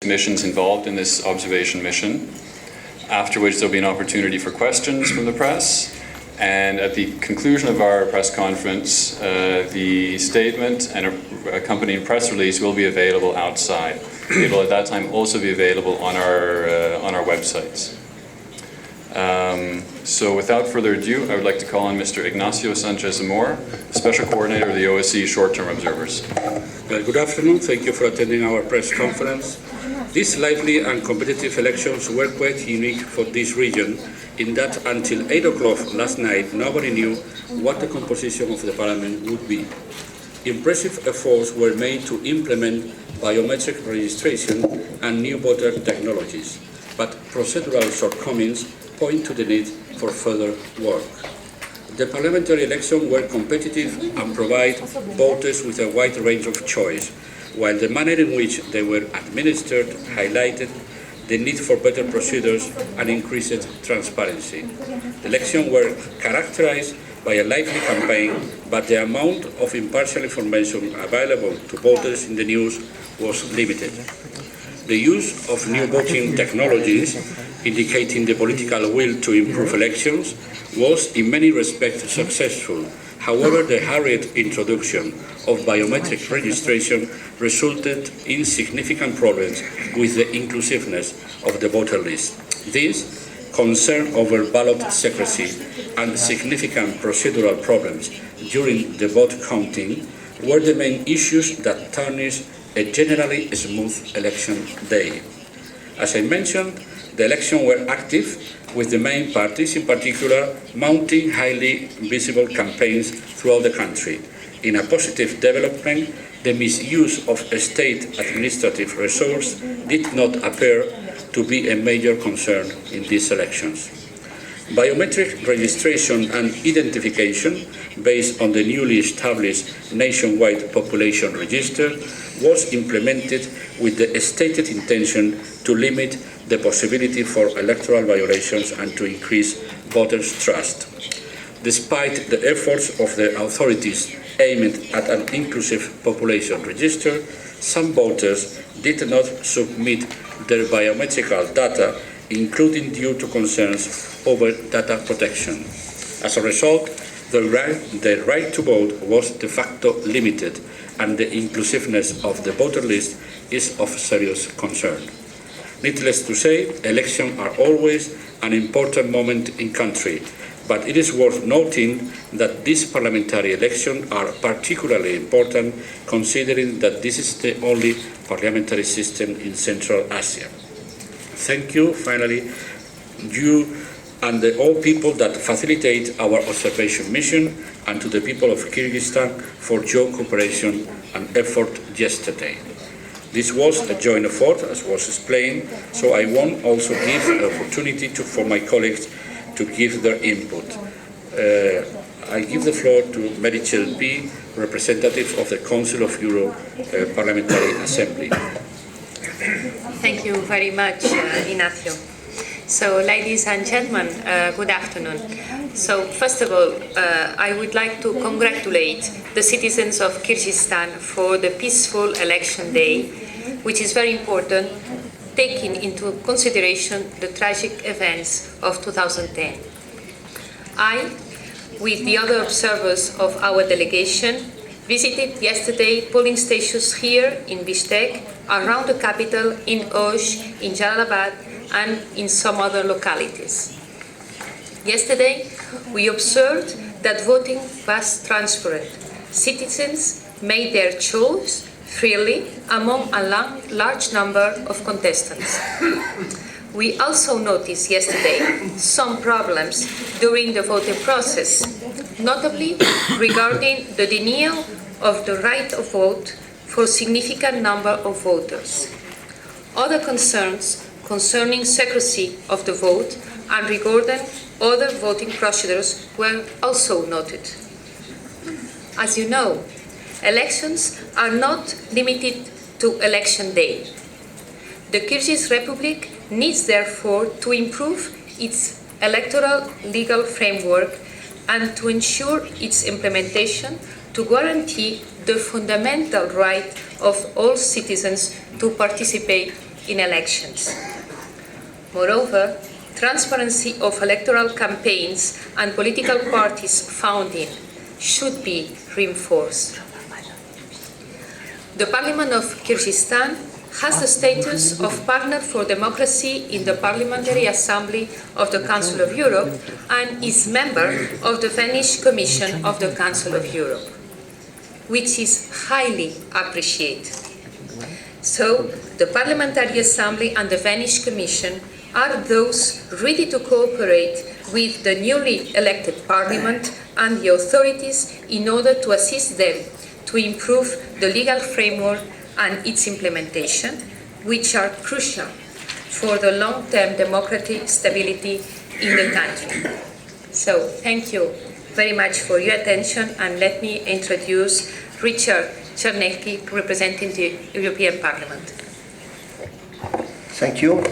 missions involved in this observation mission, after which there'll be an opportunity for questions from the press, and at the conclusion of our press conference, the statement and accompanying press release will be available outside. It will at that time also be available on our websites. So without further ado, I would like to call on Mr. Ignacio Sanchez-Amor, Special Coordinator of the OSCE Short-Term Observers. Good afternoon. Thank you for attending our press conference. These lively and competitive elections were quite unique for this region in that until 8 o'clock last night, nobody knew what the composition of the parliament would be. Impressive efforts were made to implement biometric registration and new voter technologies, but procedural shortcomings point to the need for further work. The parliamentary elections were competitive and provide voters with a wide range of choice, while the manner in which they were administered highlighted the need for better procedures and increased transparency. The elections were characterized by a lively campaign, but the amount of impartial information available to voters in the news was limited. The use of new voting technologies, indicating the political will to improve elections, was in many respects successful. However, the hurried introduction of biometric registration resulted in significant problems with the inclusiveness of the voter list. This concern over ballot secrecy and significant procedural problems during the vote counting were the main issues that tarnished a generally smooth election day. As I mentioned, the elections were active, with the main parties in particular mounting highly visible campaigns throughout the country. In a positive development, the misuse of state administrative resources did not appear to be a major concern in these elections. Biometric registration and identification, based on the newly established nationwide population register, was implemented with the stated intention to limit the possibility for electoral violations and to increase voters' trust. Despite the efforts of the authorities aimed at an inclusive population register, some voters did not submit their biometrical data, including due to concerns over data protection. As a result, the right to vote was de facto limited, and the inclusiveness of the voter list is of serious concern. Needless to say, elections are always an important moment in country, but it is worth noting that these parliamentary elections are particularly important considering that this is the only parliamentary system in Central Asia. Thank you, finally, you and all people that facilitate our observation mission, and to the people of Kyrgyzstan for your cooperation and effort yesterday. This was a joint effort, as was explained, so I want also give an opportunity for my colleagues to give their input. I give the floor to Meritxell P., representative of the Council of Europe Parliamentary Assembly. Thank you very much, Ignacio. So, ladies and gentlemen, good afternoon. So, first of all, I would like to congratulate the citizens of Kyrgyzstan for the peaceful election day, which is very important, taking into consideration the tragic events of 2010. I, with the other observers of our delegation, visited yesterday polling stations here in Bishkek, around the capital, in Osh, in Jalalabad, and in some other localities. Yesterday, we observed that voting was transparent. Citizens made their choice freely among a large number of contestants. We also noticed yesterday some problems during the voting process, notably regarding the denial of the right of vote for a significant number of voters. Other concerns concerning secrecy of the vote and regarding other voting procedures were also noted. As you know, elections are not limited to election day. The Kyrgyz Republic needs therefore to improve its electoral legal framework and to ensure its implementation to guarantee the fundamental right of all citizens to participate in elections. Moreover, transparency of electoral campaigns and political parties founding should be reinforced. The Parliament of Kyrgyzstan has the status of partner for democracy in the Parliamentary Assembly of the Council of Europe and is member of the Venice Commission of the Council of Europe, which is highly appreciated. So, the Parliamentary Assembly and the Venice Commission are those ready to cooperate with the newly elected Parliament and the authorities in order to assist them to improve the legal framework and its implementation, which are crucial for the long-term democratic stability in the country. So, thank you very much for your attention, and let me introduce Richard Czarnecki, representing the European Parliament. Thank you.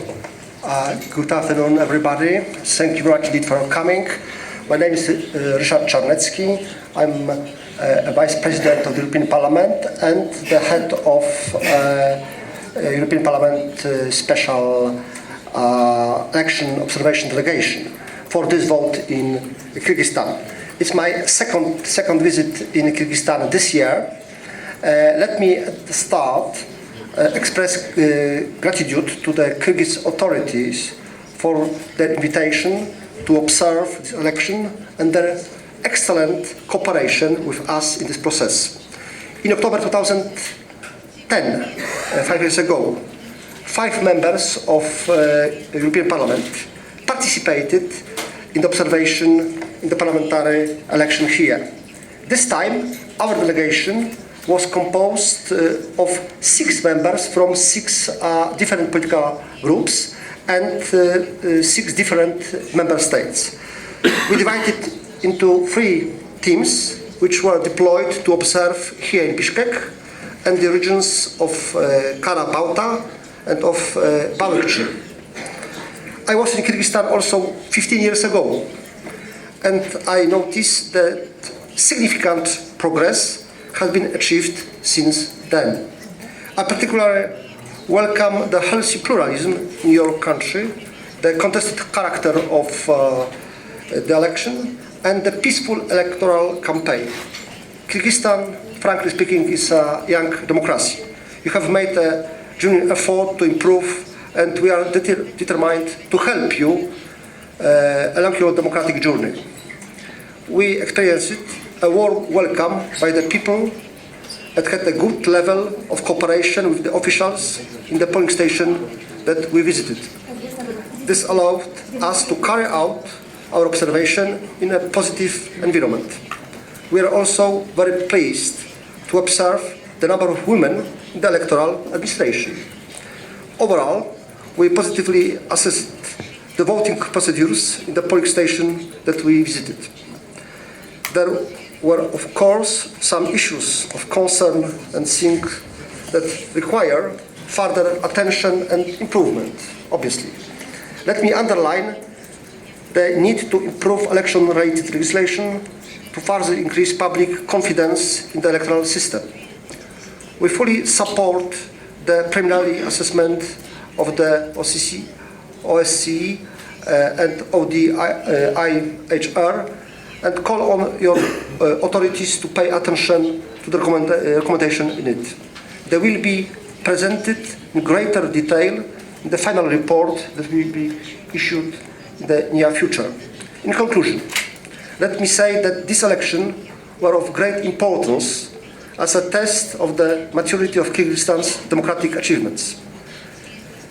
Good afternoon, everybody. Thank you very much indeed for coming. My name is Richard Czarnecki. I'm a Vice President of the European Parliament and the head of European Parliament Special Election Observation Delegation for this vote in Kyrgyzstan. It's my second visit in Kyrgyzstan this year. Let me at the start express gratitude to the Kyrgyz authorities for their invitation to observe this election and their excellent cooperation with us in this process. In October 2010, 5 years ago, 5 members of European Parliament participated in the observation in the parliamentary election here. This time, our delegation was composed of 6 members from 6 different political groups and 6 different member states. We divided into 3 teams which were deployed to observe here in Bishkek and the regions of Kara-Bauta and of Balıkçı. I was in Kyrgyzstan also 15 years ago, and I noticed that significant progress has been achieved since then. I particularly welcome the healthy pluralism in your country, the contested character of the election, and the peaceful electoral campaign. Kyrgyzstan, frankly speaking, is a young democracy. You have made a genuine effort to improve, and we are determined to help you along your democratic journey. We experienced a warm welcome by the people that had a good level of cooperation with the officials in the polling station that we visited. This allowed us to carry out our observation in a positive environment. We are also very pleased to observe the number of women in the electoral administration. Overall, we positively assessed the voting procedures in the polling station that we visited. There were, of course, some issues of concern and things that require further attention and improvement, obviously. Let me underline the need to improve election-related legislation to further increase public confidence in the electoral system. We fully support the preliminary assessment of the OSCE and of the IHR and call on your authorities to pay attention to the recommendation in it. They will be presented in greater detail in the final report that will be issued in the near future. In conclusion, let me say that this election was of great importance as a test of the maturity of Kyrgyzstan's democratic achievements.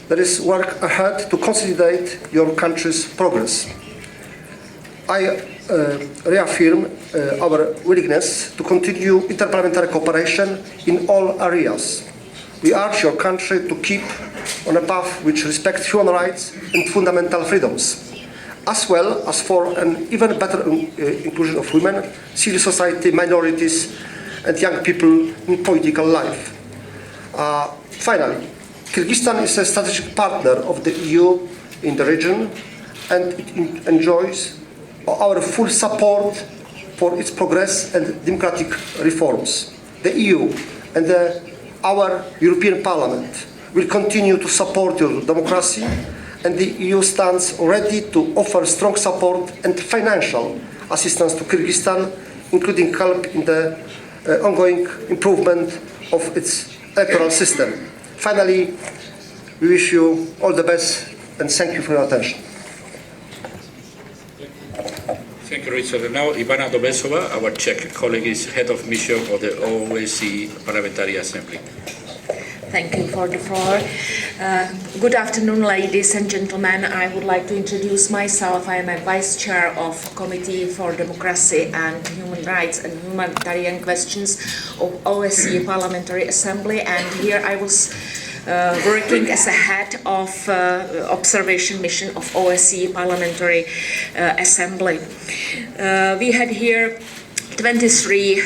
There is work ahead to consolidate your country's progress. I reaffirm our willingness to continue interparliamentary cooperation in all areas. We urge your country to keep on a path which respects human rights and fundamental freedoms, as well as for an even better inclusion of women, civil society, minorities, and young people in political life. Finally, Kyrgyzstan is a strategic partner of the EU in the region, and it enjoys our full support for its progress and democratic reforms. The EU and our European Parliament will continue to support your democracy, and the EU stands ready to offer strong support and financial assistance to Kyrgyzstan, including help in the ongoing improvement of its electoral system. Finally, we wish you all the best and thank you for your attention. Thank you, Richard. And now, Ivana Dobesova, our Czech colleague, is head of mission of the OSCE Parliamentary Assembly. Thank you for the floor. Good afternoon, ladies and gentlemen. I would like to introduce myself. I am a vice chair of Committee for Democracy and Human Rights and Humanitarian Questions of OSCE Parliamentary Assembly, and here I was working as a head of observation mission of OSCE Parliamentary Assembly. We had here 23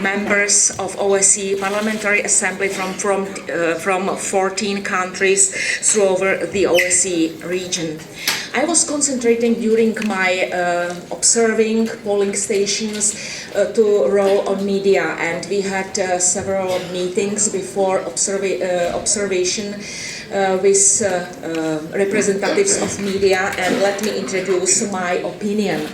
members of OSCE Parliamentary Assembly from 14 countries throughout the OSCE region. I was concentrating during my observing polling stations to role on media, and we had several meetings before observation with representatives of media, and let me introduce my opinion.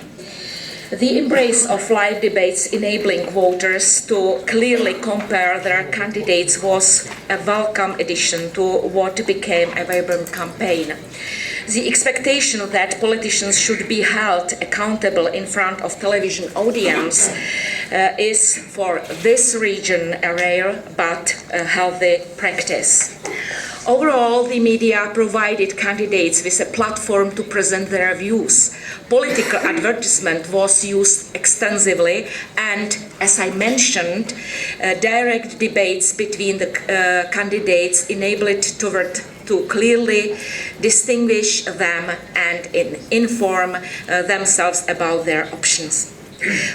The embrace of live debates enabling voters to clearly compare their candidates was a welcome addition to what became a vibrant campaign. The expectation that politicians should be held accountable in front of television audience is for this region a rare but healthy practice. Overall, the media provided candidates with a platform to present their views. Political advertisement was used extensively, and, as I mentioned, direct debates between the candidates enabled to clearly distinguish them and inform themselves about their options.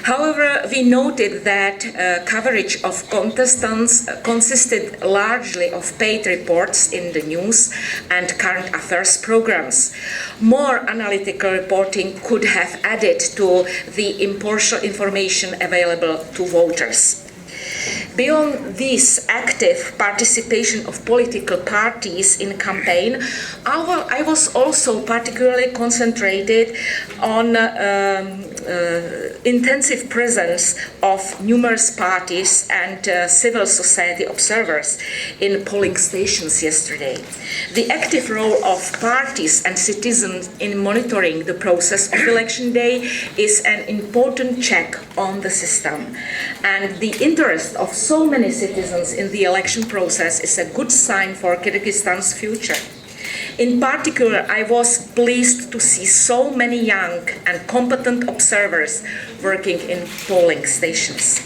However, we noted that coverage of contestants consisted largely of paid reports in the news and current affairs programs. More analytical reporting could have added to the impartial information available to voters. Beyond this active participation of political parties in campaign, I was also particularly concentrated on intensive presence of numerous parties and civil society observers in polling stations yesterday. The active role of parties and citizens in monitoring the process of election day is an important check on the system, and the interest of so many citizens in the election process is a good sign for Kyrgyzstan's future. In particular, I was pleased to see so many young and competent observers working in polling stations.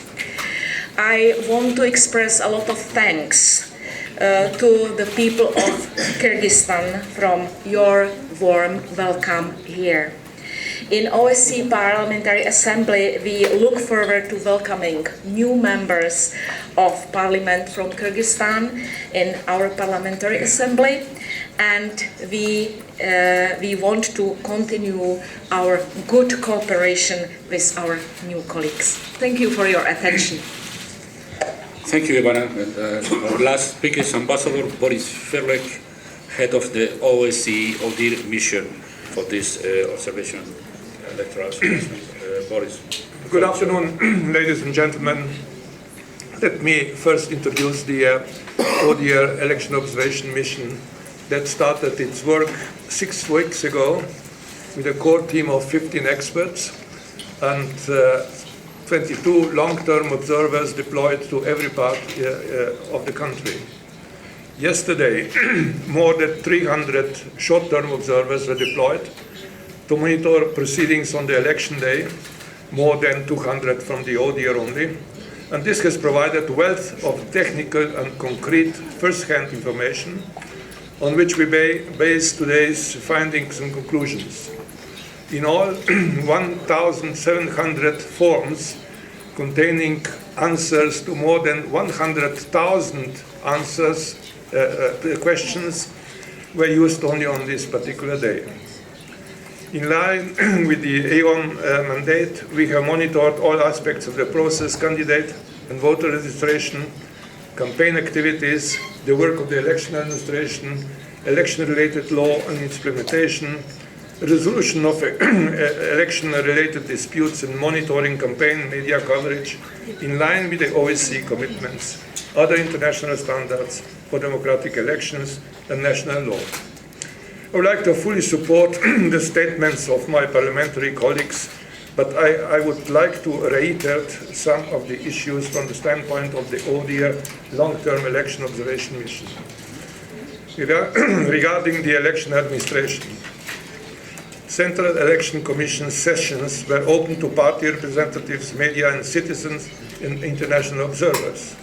I want to express a lot of thanks to the people of Kyrgyzstan from your warm welcome here. In OSCE Parliamentary Assembly, we look forward to welcoming new members of Parliament from Kyrgyzstan in our Parliamentary Assembly, and we want to continue our good cooperation with our new colleagues. Thank you for your attention. Thank you, Ivana. Our last speaker is Ambassador Boris Ferlek, head of the OSCE ODIHR mission for this observation, electoral observation. Boris. Good afternoon, ladies and gentlemen. Let me first introduce the ODIHR election observation mission that started its work 6 weeks ago with a core team of 15 experts and 22 long-term observers deployed to every part of the country. Yesterday, more than 300 short-term observers were deployed to monitor proceedings on the election day, more than 200 from the ODIHR only, and this has provided a wealth of technical and concrete first-hand information on which we base today's findings and conclusions. In all, 1,700 forms containing answers to more than 100,000 answers questions were used only on this particular day. In line with the AON mandate, we have monitored all aspects of the process, candidate and voter registration, campaign activities, the work of the election administration, election-related law and its implementation, resolution of election-related disputes and monitoring campaign media coverage in line with the OSCE commitments, other international standards for democratic elections and national law. I would like to fully support the statements of my parliamentary colleagues, but I would like to reiterate some of the issues from the standpoint of the ODIHR long-term election observation mission. Regarding the election administration, Central Election Commission sessions were open to party representatives, media and citizens and international observers.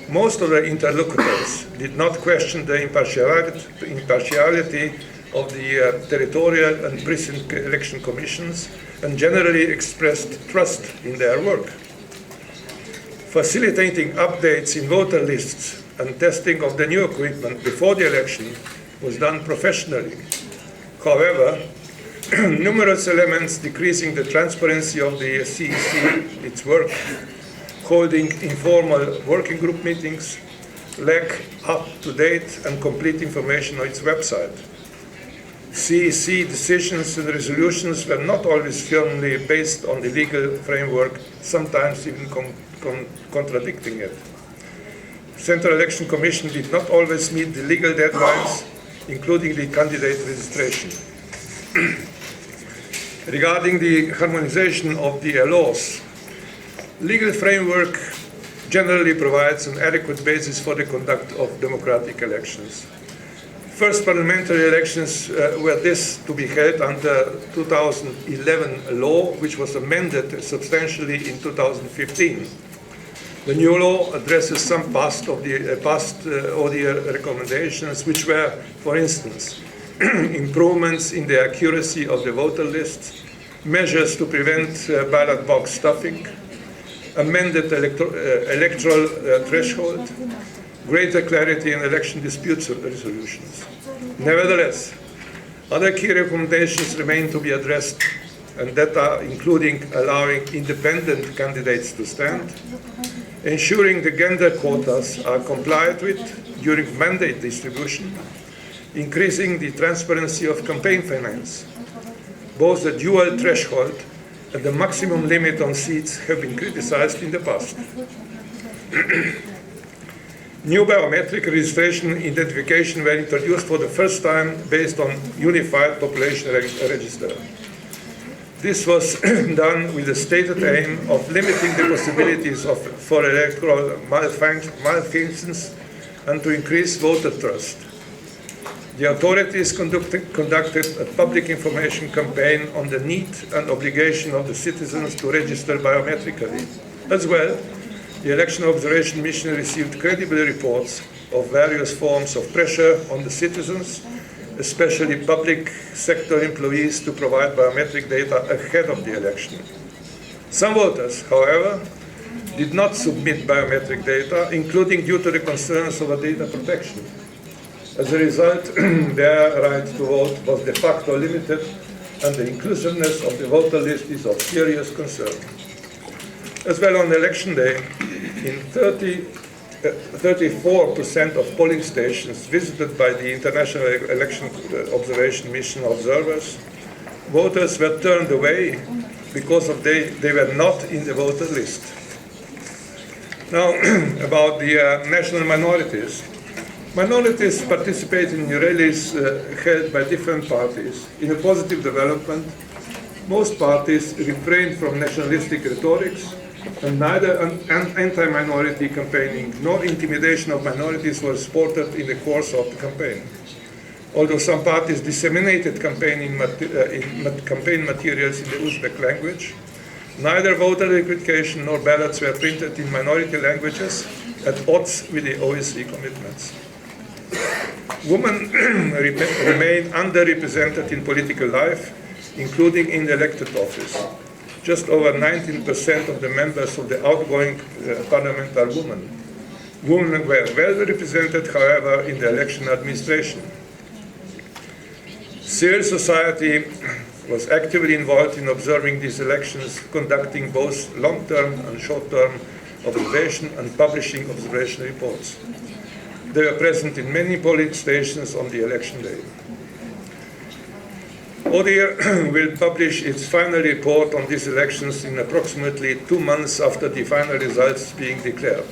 Most of the interlocutors did not question the impartiality of the territorial and precinct election commissions and generally expressed trust in their work. Facilitating updates in voter lists and testing of the new equipment before the election was done professionally. However, numerous elements decreasing the transparency of the CEC, its work, holding informal working group meetings, lack up-to-date and complete information on its website. CEC decisions and resolutions were not always firmly based on the legal framework, sometimes even contradicting it. Central Election Commission did not always meet the legal deadlines, including the candidate registration. Regarding the harmonization of the laws, legal framework generally provides an adequate basis for the conduct of democratic elections. First parliamentary elections were this to be held under 2011 law, which was amended substantially in 2015. The new law addresses some past ODIHR recommendations, which were, for instance, improvements in the accuracy of the voter lists, measures to prevent ballot box stuffing, amended electoral threshold, greater clarity in election dispute resolutions. Nevertheless, other key recommendations remain to be addressed, and that are including allowing independent candidates to stand, ensuring the gender quotas are complied with during mandate distribution, increasing the transparency of campaign finance. Both the dual threshold and the maximum limit on seats have been criticized in the past. New biometric registration identification were introduced for the first time based on unified population register. This was done with the stated aim of limiting the possibilities for electoral malfunctions and to increase voter trust. The authorities conducted a public information campaign on the need and obligation of the citizens to register biometrically. As well, the Election Observation Mission received credible reports of various forms of pressure on the citizens, especially public sector employees, to provide biometric data ahead of the election. Some voters, however, did not submit biometric data, including due to the concerns over data protection. As a result, their right to vote was de facto limited, and the inclusiveness of the voter list is of serious concern. As well, on election day, in 34% of polling stations visited by the International Election Observation Mission observers, voters were turned away because they were not in the voter list. Now, about the national minorities. Minorities participate in rallies held by different parties. In a positive development, most parties refrained from nationalistic rhetorics, and neither anti-minority campaigning nor intimidation of minorities was supported in the course of the campaign. Although some parties disseminated campaign materials in the Uzbek language, neither voter registration nor ballots were printed in minority languages, at odds with the OSCE commitments. Women remain underrepresented in political life, including in the elected office. Just over 19% of the members of the outgoing parliament are women. Women were well represented, however, in the election administration. Civil society was actively involved in observing these elections, conducting both long-term and short-term observation and publishing observation reports. They were present in many polling stations on the election day. ODIHR will publish its final report on these elections in approximately 2 months after the final results being declared.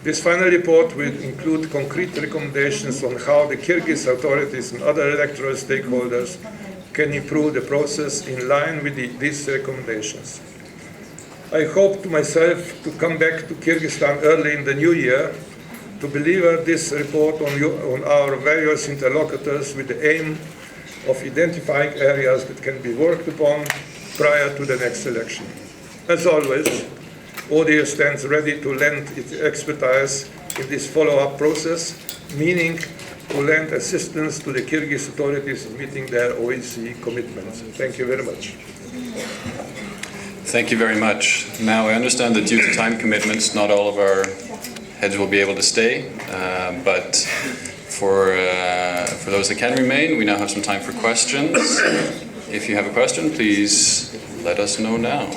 This final report will include concrete recommendations on how the Kyrgyz authorities and other electoral stakeholders can improve the process in line with these recommendations. I hope to myself to come back to Kyrgyzstan early in the new year to deliver this report on our various interlocutors with the aim of identifying areas that can be worked upon prior to the next election. As always, ODIHR stands ready to lend its expertise in this follow-up process, meaning to lend assistance to the Kyrgyz authorities in meeting their OSCE commitments. Thank you very much. Thank you very much. Now, I understand that due to time commitments, not all of our heads will be able to stay, but for those that can remain, we now have some time for questions. If you have a question, please let us know now.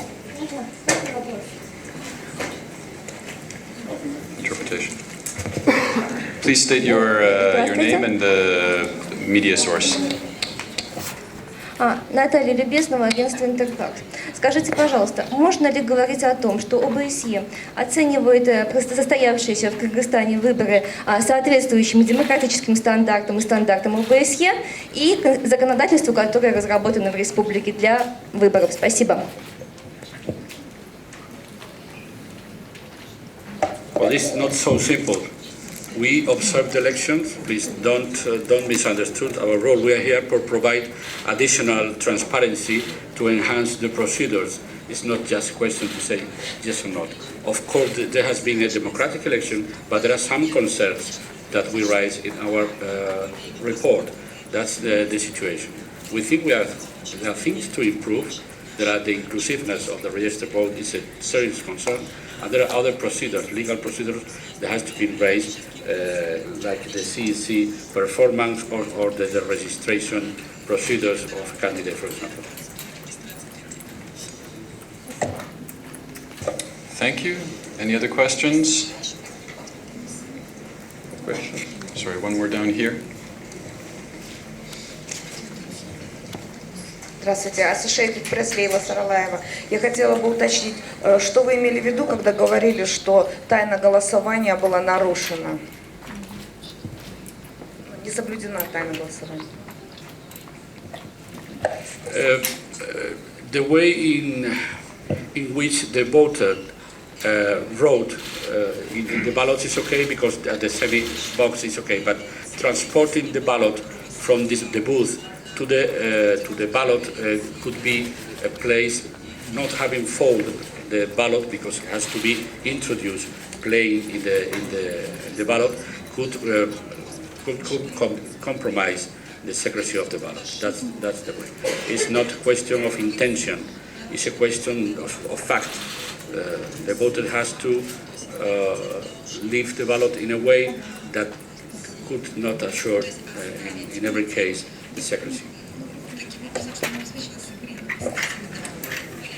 Interpretation. Please state your name and the media source. Наталья Любезнова, агентство «Интерфакт». Скажите, пожалуйста, можно ли говорить о том, что ОБСЕ оценивает состоявшиеся в Кыргызстане выборы соответствующими демократическим стандартам и стандартам ОБСЕ и законодательству, которое разработано в республике для выборов? Спасибо. Well, it's not so simple. We observe the elections. Please don't misunderstand our role. We are here to provide additional transparency to enhance the procedures. It's not just a question to say yes or not. Of course, there has been a democratic election, but there are some concerns that we raise in our report. That's the situation. We think there are things to improve. There are the inclusiveness of the registered vote is a serious concern. And there are other procedures, legal procedures that has to be raised, like the CEC performance or the registration procedures of candidates, for example. Thank you. Any other questions? Sorry, one more down here. Здравствуйте, Асишейка, пресс-лейва Саралаева. Я хотела бы уточнить, что вы имели в виду, когда говорили, что тайна голосования была нарушена? Не соблюдена тайна голосования. The way in which the voter wrote in the ballot is okay because the semi-box is okay, but transporting the ballot from the booth to the ballot could be a place not having folded the ballot because it has to be introduced, playing in the ballot could compromise the secrecy of the ballot. That's the way. It's not a question of intention. It's a question of fact. The voter has to leave the ballot in a way that could not assure, in every case, the secrecy.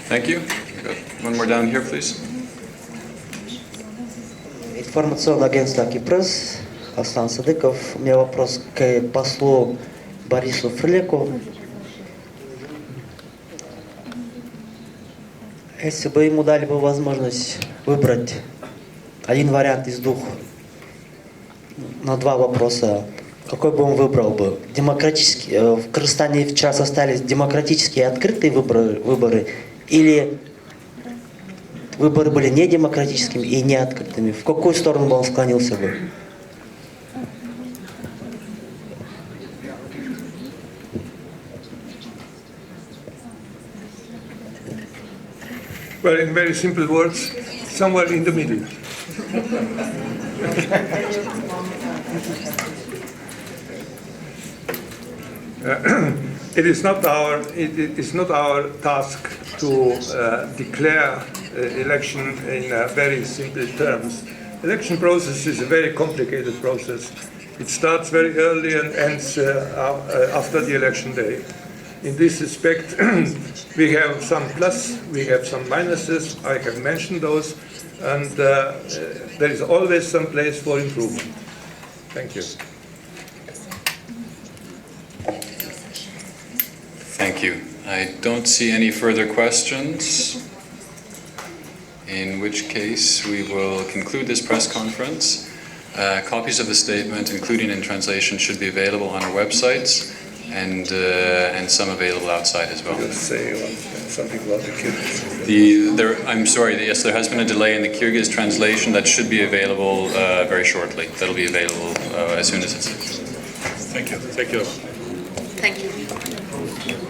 Thank you. One more down here, please. Информационное агентство «Кипресс», Аслан Садыков. У меня вопрос к послу Борису Фрлеку. Если бы ему дали бы возможность выбрать один вариант из двух на два вопроса, какой бы он выбрал бы? Демократические, в Кыргызстане сейчас остались демократические открытые выборы или выборы были не демократическими и не открытыми? В какую сторону бы он склонился бы? Well, in very simple words, somewhere in the middle. It is not our task to declare election in very simple terms. Election process is a very complicated process. It starts very early and ends after the election day. In this respect, we have some plus, we have some minuses. I have mentioned those, and there is always some place for improvement. Thank you. Thank you. I don't see any further questions, in which case we will conclude this press conference. Copies of the statement, including in translation, should be available on our websites and some available outside as well. Say something about the Kyrgyz. I'm sorry, yes, there has been a delay in the Kyrgyz translation that should be available very shortly. That'll be available as soon as it's... Thank you. Thank you. Thank you.